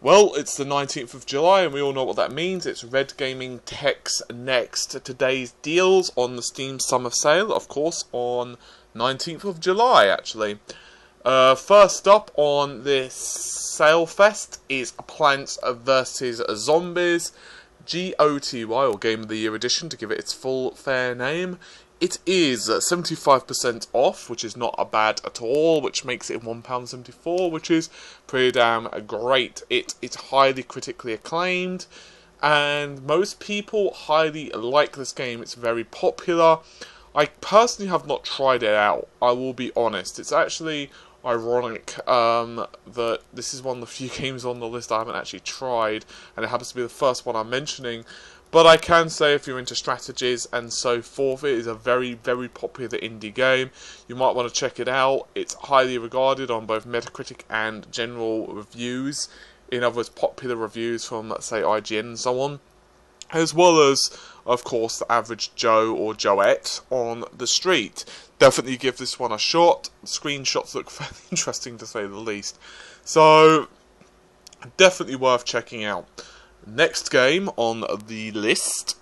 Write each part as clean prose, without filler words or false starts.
Well, it's the 19th of July, and we all know what that means. It's Red Gaming Tech's next today's deals on the Steam Summer Sale, of course, on 19th of July, actually. First up on this sale fest is Plants vs. Zombies, GOTY, or Game of the Year Edition, to give it its full fair name. It is 75% off, which is not bad at all, which makes it £1.74, which is pretty damn great. It's highly critically acclaimed, and most people highly like this game. It's very popular. I personally have not tried it out, I will be honest. It's actually ironic that this is one of the few games on the list I haven't actually tried, and it happens to be the first one I'm mentioning. But I can say, if you're into strategies and so forth, it is a very, very popular indie game. You might want to check it out. It's highly regarded on both Metacritic and general reviews. In other words, popular reviews from, let's say, IGN and so on. As well as, of course, the average Joe or Joette on the street. Definitely give this one a shot. Screenshots look fairly interesting, to say the least. So, definitely worth checking out. Next game on the list.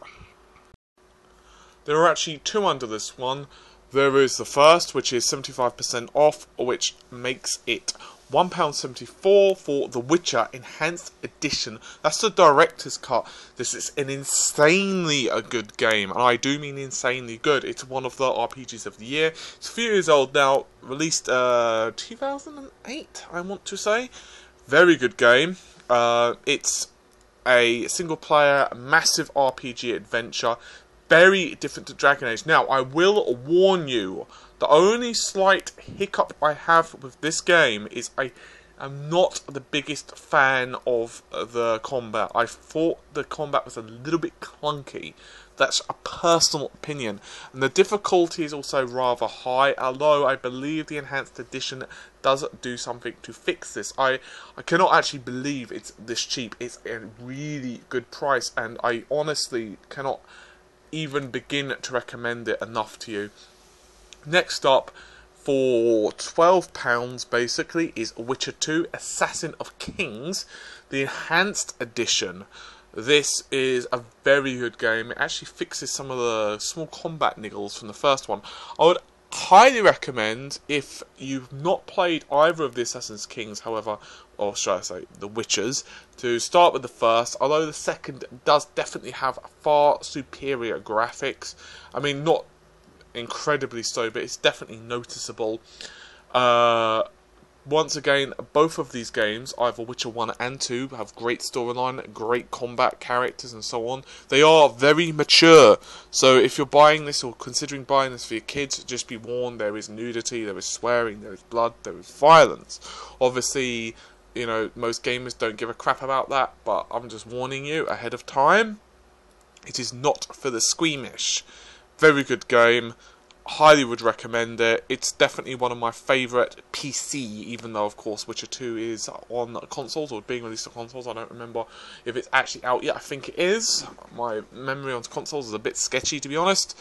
There are actually two under this one. There is the first, which is 75% off, which makes it £1.74 for The Witcher Enhanced Edition. That's the director's cut. This is an insanely good game, and I do mean insanely good. It's one of the RPGs of the year. It's a few years old now, released 2008, I want to say. Very good game. It's a single-player, massive RPG adventure, very different to Dragon Age. Now, I will warn you, the only slight hiccup I have with this game is I am not the biggest fan of the combat. I thought the combat was a little bit clunky. That's a personal opinion. And the difficulty is also rather high, although I believe the Enhanced Edition does do something to fix this. I cannot actually believe it's this cheap. It's a really good price, and I honestly cannot even begin to recommend it enough to you. Next up, for £12 basically, is Witcher 2 Assassin of Kings, the Enhanced Edition. This is a very good game. It actually fixes some of the small combat niggles from the first one. I would highly recommend, if you've not played either of the Assassin's Kings, however, or should I say, the Witchers, to start with the first, although the second does definitely have far superior graphics. I mean, not incredibly so, but it's definitely noticeable. Once again, both of these games, either Witcher 1 and 2, have great storyline, great combat characters and so on. They are very mature, so if you're buying this or considering buying this for your kids, just be warned, there is nudity, there is swearing, there is blood, there is violence. Obviously, you know, most gamers don't give a crap about that, but I'm just warning you ahead of time. It is not for the squeamish. Very good game. Highly would recommend it. It's definitely one of my favourite PC, even though, of course, Witcher 2 is on consoles, or being released on consoles. I don't remember if it's actually out yet. I think it is. My memory on consoles is a bit sketchy, to be honest.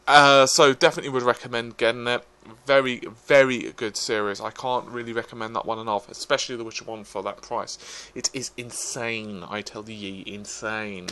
So definitely would recommend getting it. Very, very good series. I can't really recommend that one enough, especially the Witcher 1 for that price. It is insane, I tell ye, insane.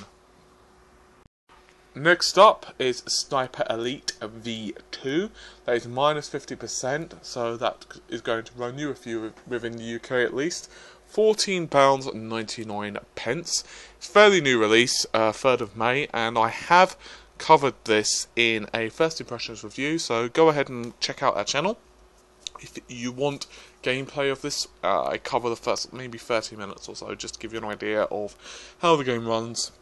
Next up is Sniper Elite V2. That is minus 50%, so that is going to run you a few within the UK at least. £14.99. It's a fairly new release, 3rd of May, and I have covered this in a first impressions review, so go ahead and check out our channel. If you want gameplay of this, I cover the first maybe 30 minutes or so, just to give you an idea of how the game runs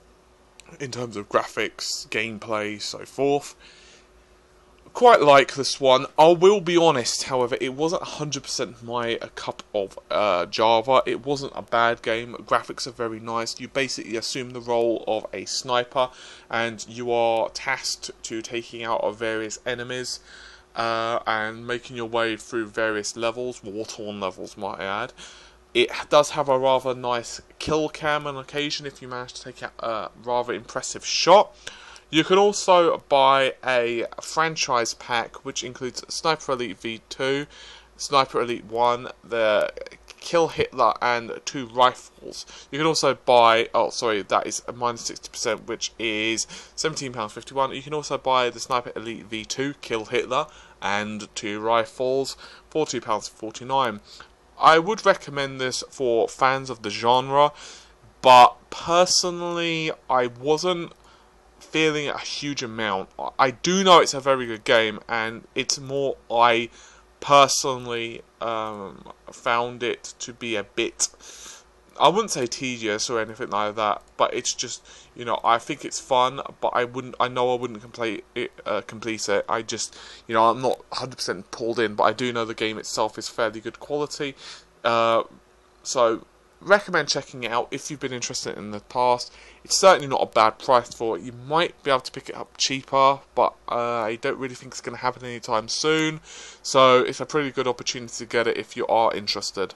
in terms of graphics, gameplay, so forth. Quite like this one. I will be honest, however, it wasn't 100% my cup of Java. It wasn't a bad game. Graphics are very nice. You basically assume the role of a sniper, and you are tasked to taking out of various enemies and making your way through various levels, war-torn levels, might I add. It does have a rather nice kill cam on occasion if you manage to take out a rather impressive shot. You can also buy a franchise pack which includes Sniper Elite V2, Sniper Elite 1, the Kill Hitler and 2 rifles. You can also buy, oh sorry, that is a minus 60%, which is £17.51. You can also buy the Sniper Elite V2, Kill Hitler, and 2 rifles for £2.49. I would recommend this for fans of the genre, but personally I wasn't feeling a huge amount. I do know it's a very good game, and it's more I personally found it to be a bit, I wouldn't say tedious or anything like that, but it's just, you know, I think it's fun, but I know I wouldn't complete it. I just, you know, I'm not 100% pulled in, but I do know the game itself is fairly good quality. So recommend checking it out if you've been interested in the past. It's certainly not a bad price for it. You might be able to pick it up cheaper, but I don't really think it's going to happen anytime soon. So it's a pretty good opportunity to get it if you are interested.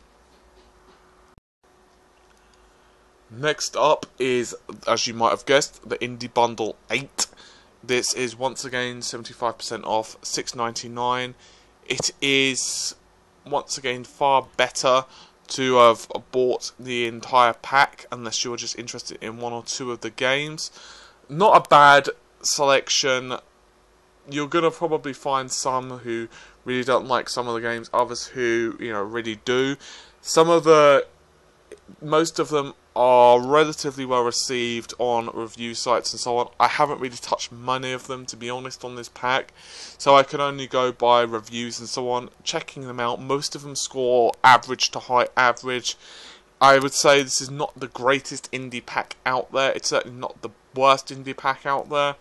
Next up is, as you might have guessed, the Indie Bundle 8. This is once again 75% off, $6.99. It is once again far better to have bought the entire pack unless you're just interested in 1 or 2 of the games. Not a bad selection. You're gonna probably find some who really don't like some of the games, others who, you know, really do. Most of them are relatively well received on review sites and so on. I haven't really touched many of them, to be honest, on this pack, so I can only go by reviews and so on. Checking them out, most of them score average to high average. I would say this is not the greatest indie pack out there. It's certainly not the worst indie pack out there.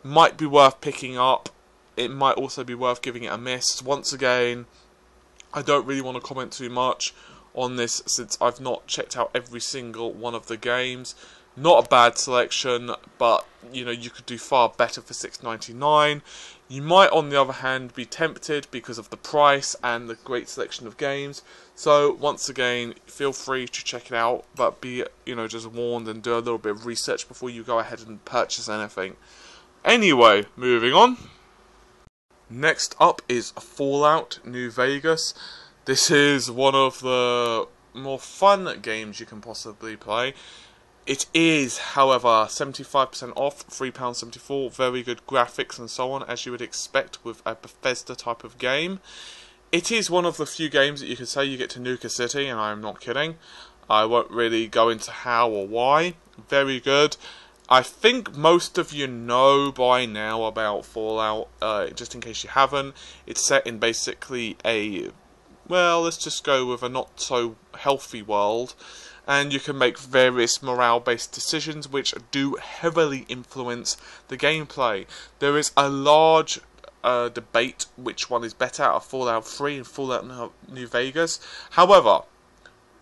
Might be worth picking up. It might also be worth giving it a miss. Once again, I don't really want to comment too much on this since I've not checked out every single one of the games. Not a bad selection, but you know, you could do far better for $6.99. You might, on the other hand, be tempted because of the price and the great selection of games. So once again, feel free to check it out, but be, you know, just warned and do a little bit of research before you go ahead and purchase anything. Anyway, moving on. Next up is Fallout New Vegas. This is one of the more fun games you can possibly play. It is, however, 75% off, £3.74, very good graphics and so on, as you would expect with a Bethesda type of game. It is one of the few games that you could say you get to nuke a city, and I'm not kidding. I won't really go into how or why. Very good. I think most of you know by now about Fallout, just in case you haven't. It's set in basically a, well, let's just go with a not so healthy world, and you can make various morale-based decisions which do heavily influence the gameplay. There is a large debate which one is better out of Fallout 3 and Fallout New Vegas. However,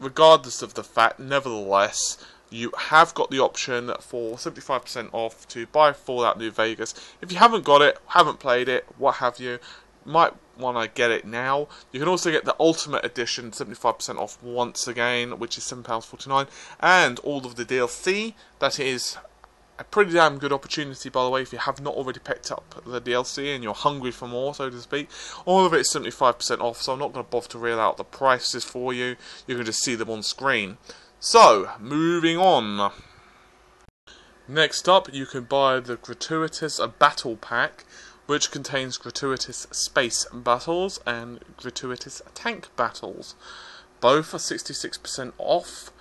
regardless of the fact, nevertheless, you have got the option for 75% off to buy Fallout New Vegas. If you haven't got it, haven't played it, what have you, might want to get it now. You can also get the Ultimate Edition 75% off once again, which is £7.49, and all of the DLC. That is a pretty damn good opportunity, by the way, if you have not already picked up the DLC and you're hungry for more, so to speak. All of it is 75% off, so I'm not going to bother to reel out the prices for you. You can just see them on screen. So, moving on. Next up, you can buy the Gratuitous Battle Pack, which contains gratuitous space battles and gratuitous tank battles. Both are 66% off,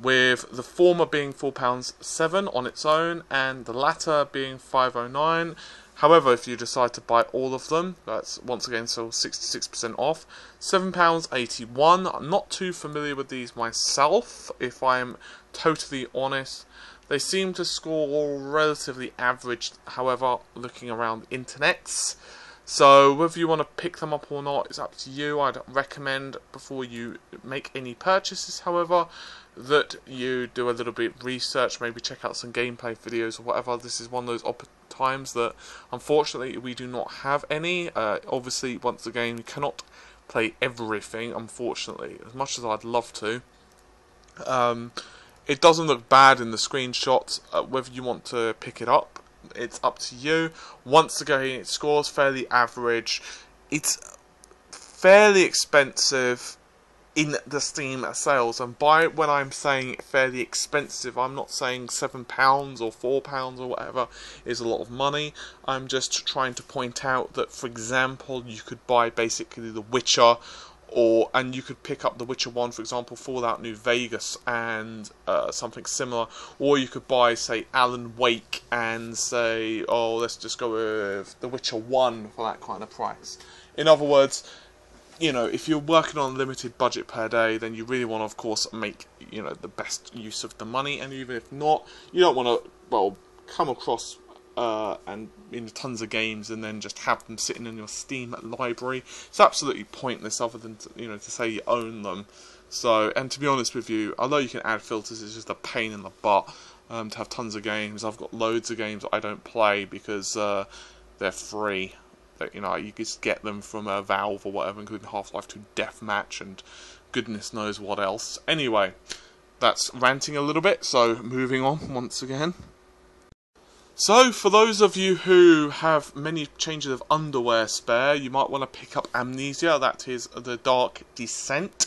with the former being £4.07 on its own and the latter being £5.09. However, if you decide to buy all of them, that's once again still 66% off, £7.81. I'm not too familiar with these myself, if I'm totally honest. They seem to score relatively average, however, looking around the internets. So whether you want to pick them up or not, it's up to you. I'd recommend, before you make any purchases, however, that you do a little bit of research, maybe check out some gameplay videos or whatever. This is one of those times that, unfortunately, we do not have any. Obviously, once again, you cannot play everything, unfortunately, as much as I'd love to. It doesn't look bad in the screenshots. Whether you want to pick it up, it's up to you. Once again, it scores fairly average. It's fairly expensive. in the Steam sales. And by when I'm saying fairly expensive, I'm not saying £7 or £4 or whatever is a lot of money. I'm just trying to point out that, for example, you could buy basically The Witcher, and you could pick up The Witcher 1, for example, Fallout New Vegas, and something similar. Or you could buy, say, Alan Wake, and say, oh, let's just go with The Witcher 1 for that kind of price. In other words, you know, if you're working on a limited budget per day, then you really want to, of course, make, you know, the best use of the money. And even if not, you don't want to, well, come across and tons of games and then just have them sitting in your Steam library. It's absolutely pointless, other than to say you own them. So, and to be honest with you, although you can add filters, it's just a pain in the butt to have tons of games. I've got loads of games that I don't play because they're free. That, you know, you just get them from Valve or whatever, including Half-Life 2 Deathmatch and goodness knows what else. Anyway, that's ranting a little bit, so moving on once again. So, for those of you who have many changes of underwear spare, you might want to pick up Amnesia, that is The Dark Descent.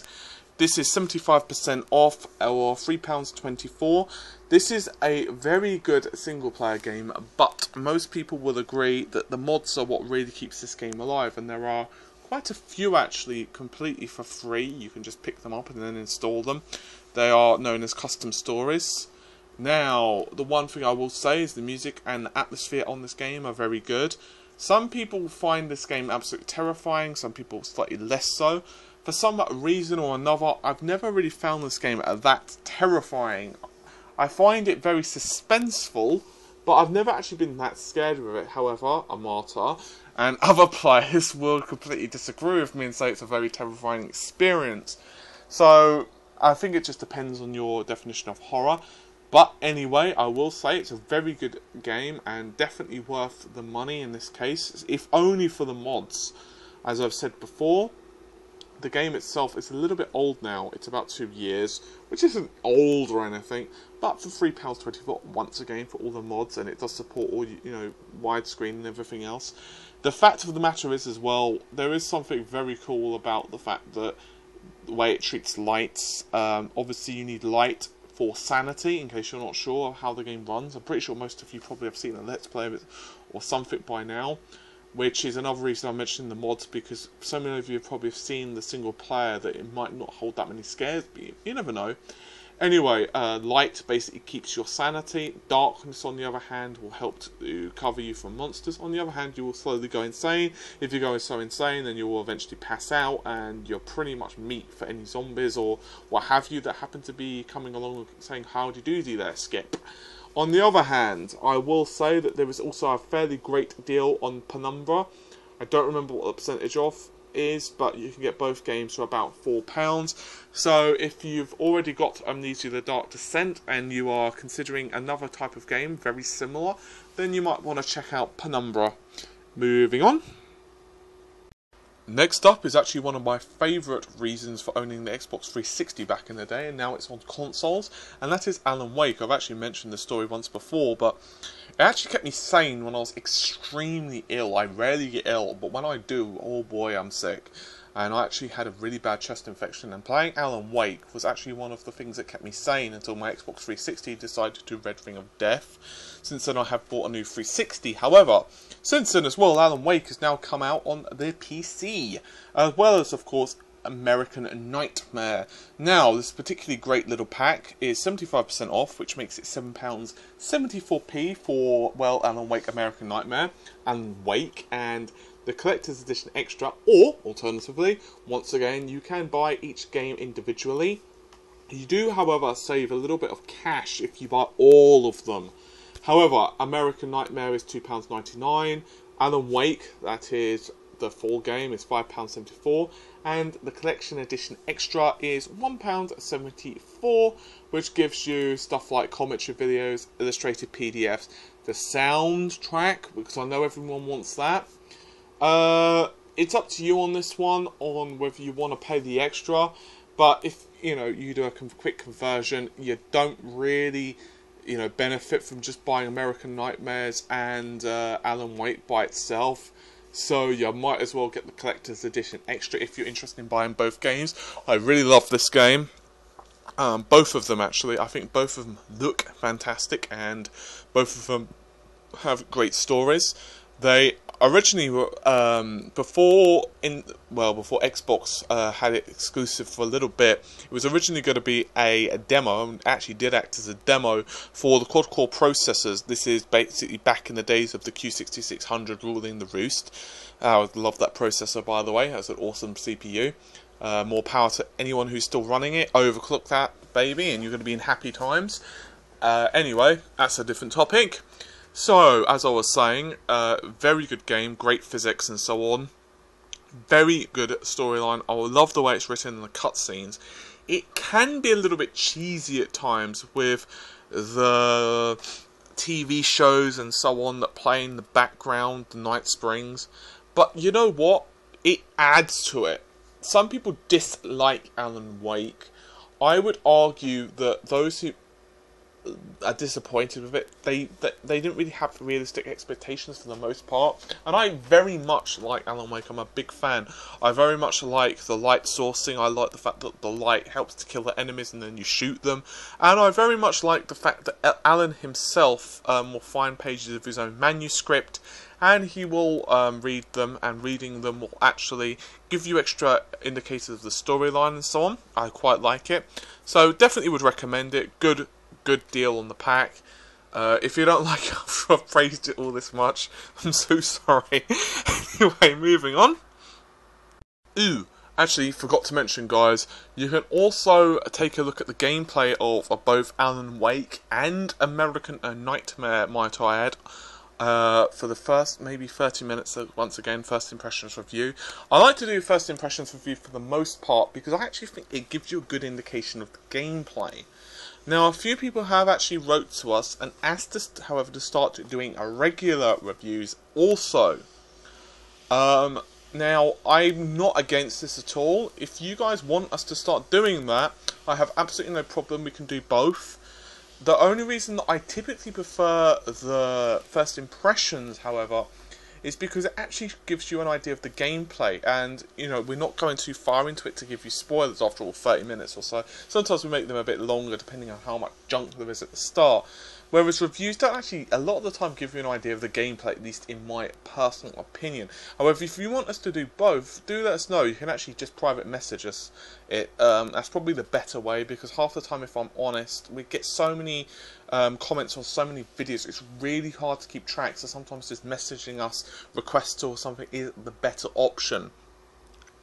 This is 75% off, or £3.24. This is a very good single-player game, but most people will agree that the mods are what really keeps this game alive, and there are quite a few actually completely for free. You can just pick them up and then install them. They are known as custom stories. Now, the one thing I will say is the music and the atmosphere on this game are very good. Some people find this game absolutely terrifying, some people slightly less so. For some reason or another, I've never really found this game that terrifying. I find it very suspenseful, but I've never actually been that scared with it. However, a martyr and other players will completely disagree with me and say it's a very terrifying experience. So, I think it just depends on your definition of horror. But anyway, I will say it's a very good game and definitely worth the money in this case, if only for the mods. As I've said before, the game itself is a little bit old now. It's about 2 years, which isn't old or anything, but for £3.24 once again for all the mods, and it does support all, you know, widescreen and everything else. The fact of the matter is as well, there is something very cool about the fact that the way it treats lights. Obviously you need light for sanity, in case you're not sure how the game runs. I'm pretty sure most of you probably have seen a Let's Play of it or something by now, which is another reason I'm mentioning the mods, because so many of you have probably seen the single player that it might not hold that many scares, but you never know. Anyway, light basically keeps your sanity. Darkness, on the other hand, will help to cover you from monsters. On the other hand, you will slowly go insane. If you go so insane, then you will eventually pass out, and you're pretty much meat for any zombies or what have you that happen to be coming along saying, "Howdy doody there, Skip." On the other hand, I will say that there is also a fairly great deal on Penumbra. I don't remember what the percentage off is, but you can get both games for about £4. So if you've already got Amnesia The Dark Descent and you are considering another type of game very similar, then you might want to check out Penumbra. Moving on. Next up is actually one of my favourite reasons for owning the Xbox 360 back in the day, and now it's on consoles, and that is Alan Wake. I've actually mentioned this story once before, but it actually kept me sane when I was extremely ill. I rarely get ill, but when I do, oh boy, I'm sick. And I actually had a really bad chest infection, and playing Alan Wake was actually one of the things that kept me sane until my Xbox 360 decided to Red Ring of Death. Since then I have bought a new 360. However, since then as well, Alan Wake has now come out on the PC, as well as, of course, American Nightmare. Now, this particularly great little pack is 75% off, which makes it £7.74 for, well, Alan Wake American Nightmare, Alan Wake, and the Collector's Edition Extra, or, alternatively, once again, you can buy each game individually. You do, however, save a little bit of cash if you buy all of them. However, American Nightmare is £2.99, Alan Wake, that is the full game, is £5.74, and the Collection Edition Extra is £1.74, which gives you stuff like commentary videos, illustrated PDFs, the soundtrack, because I know everyone wants that. It's up to you on this one, on whether you want to pay the extra, but if, you know, you do a quick conversion, you don't really, you know, benefit from just buying American Nightmares and Alan Wake by itself. So you might as well get the collector's edition extra if you're interested in buying both games. I really love this game. Both of them actually. I think both of them look fantastic, and both of them have great stories. They originally were before Xbox had it exclusive for a little bit. It was originally going to be a demo, and actually did act as a demo for the quad-core processors. This is basically back in the days of the Q6600 ruling the roost. I love that processor, by the way. That's an awesome CPU. More power to anyone who's still running it. Overclock that baby and you're going to be in happy times. Anyway, that's a different topic. So, as I was saying, very good game, great physics and so on. Very good storyline. I love the way it's written in the cutscenes. It can be a little bit cheesy at times with the TV shows and so on that play in the background, the Night Springs. But you know what? It adds to it. Some people dislike Alan Wake. I would argue that those who are disappointed with it, they didn't really have realistic expectations for the most part. And I very much like Alan Wake. I'm a big fan. I very much like the light sourcing. I like the fact that the light helps to kill the enemies and then you shoot them. And I very much like the fact that Alan himself will find pages of his own manuscript, and he will read them, and reading them will actually give you extra indicators of the storyline and so on. I quite like it. So definitely would recommend it. Good deal on the pack. If you don't like it after I've praised it all this much, I'm so sorry. Anyway, moving on. Actually, forgot to mention, guys, you can also take a look at the gameplay of both Alan Wake and American Nightmare, might I add, for the first maybe 30 minutes. So once again, first impressions review. I like to do first impressions review for the most part because I actually think it gives you a good indication of the gameplay. Now, a few people have actually wrote to us and asked us, however, to start doing regular reviews also. Now, I'm not against this at all. If you guys want us to start doing that, I have absolutely no problem. We can do both. The only reason that I typically prefer the first impressions, however, is because it actually gives you an idea of the gameplay, and you know, we're not going too far into it to give you spoilers. After all, 30 minutes or so. Sometimes we make them a bit longer depending on how much junk there is at the start, whereas reviews don't actually a lot of the time give you an idea of the gameplay, at least in my personal opinion. However, if you want us to do both, do let us know. You can actually just private message us it. That's probably the better way, because half the time, if I'm honest, we get so many comments on so many videos, it's really hard to keep track, so sometimes just messaging us requests or something is the better option.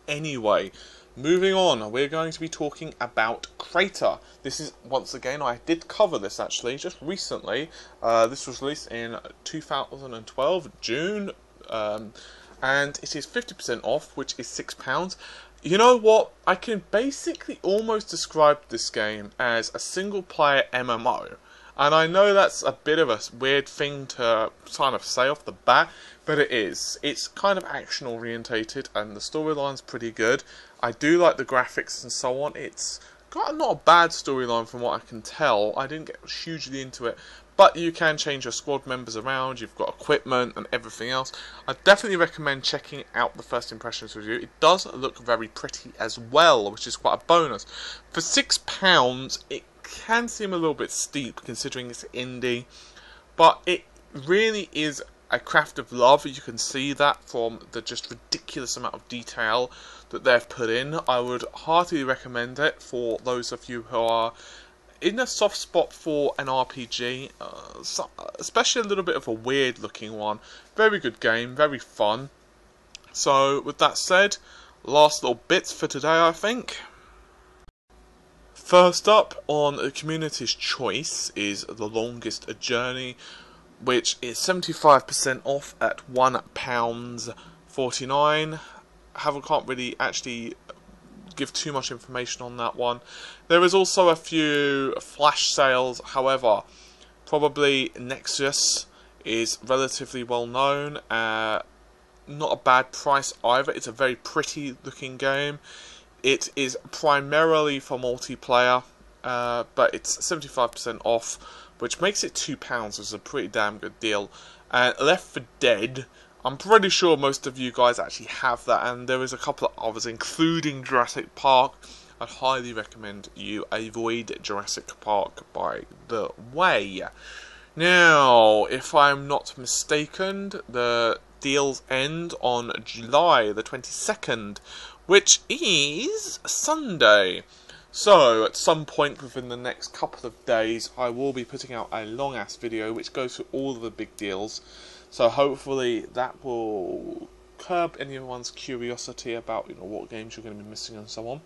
Anyway, moving on, we're going to be talking about Crater. This is, once again, I did cover this actually just recently. This was released in 2012, June, and it is 50% off, which is £6. You know what? I can basically almost describe this game as a single-player MMO. And I know that's a bit of a weird thing to kind of say off the bat, but it is. It's kind of action-orientated, and the storyline's pretty good. I do like the graphics and so on. It's got not a bad storyline from what I can tell. I didn't get hugely into it, but you can change your squad members around. You've got equipment and everything else. I definitely recommend checking out the first impressions review. It does look very pretty as well, which is quite a bonus. For £6, it can seem a little bit steep considering it's indie, but it really is a craft of love. You can see that from the just ridiculous amount of detail that they've put in. I would heartily recommend it for those of you who are in a soft spot for an RPG, especially a little bit of a weird looking one. Very good game, very fun. So with that said, last little bits for today, I think. First up on the community's choice is The Longest Journey, which is 75% off at £1.49. Can't really actually give too much information on that one. There is also a few flash sales, however, probably Nexus is relatively well known. Not a bad price either. It's a very pretty looking game. It is primarily for multiplayer, but it's 75% off, which makes it £2, which is a pretty damn good deal. And Left 4 Dead, I'm pretty sure most of you guys actually have that, and there is a couple of others, including Jurassic Park. I'd highly recommend you avoid Jurassic Park, by the way. Now, if I'm not mistaken, the deals end on July the 22nd, which is Sunday. So, at some point within the next couple of days, I will be putting out a long-ass video which goes through all of the big deals. So hopefully that will curb anyone's curiosity about, what games you're going to be missing and so on.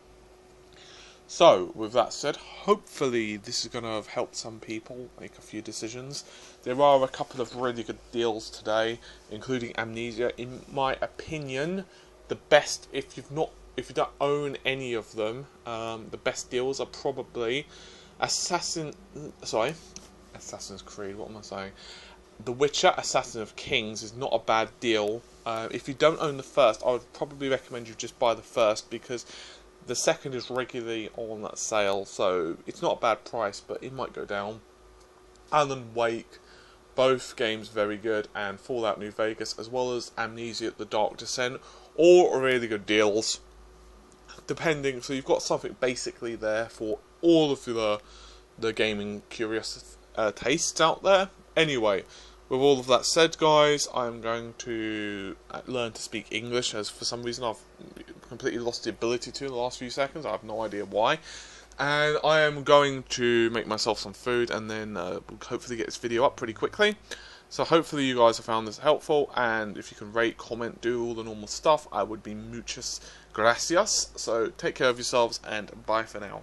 So, with that said, hopefully this is going to have helped some people make a few decisions. There are a couple of really good deals today, including Amnesia. In my opinion, the best, if you don't own any of them, the best deals are probably Assassin's Creed, what am I saying? The Witcher, Assassin of Kings is not a bad deal. If you don't own the first, I would probably recommend you just buy the first, because the second is regularly on that sale, so it's not a bad price, but it might go down. Alan Wake, both games very good, and Fallout New Vegas, as well as Amnesia: The Dark Descent, all really good deals. Depending, so you've got something basically there for all of the gaming curious tastes out there. Anyway, with all of that said, guys, I'm going to learn to speak English, as for some reason I've completely lost the ability to in the last few seconds. I have no idea why. And I am going to make myself some food, and then hopefully get this video up pretty quickly. So hopefully you guys have found this helpful, and if you can rate, comment, do all the normal stuff, I would be muchas gracias. So take care of yourselves, and bye for now.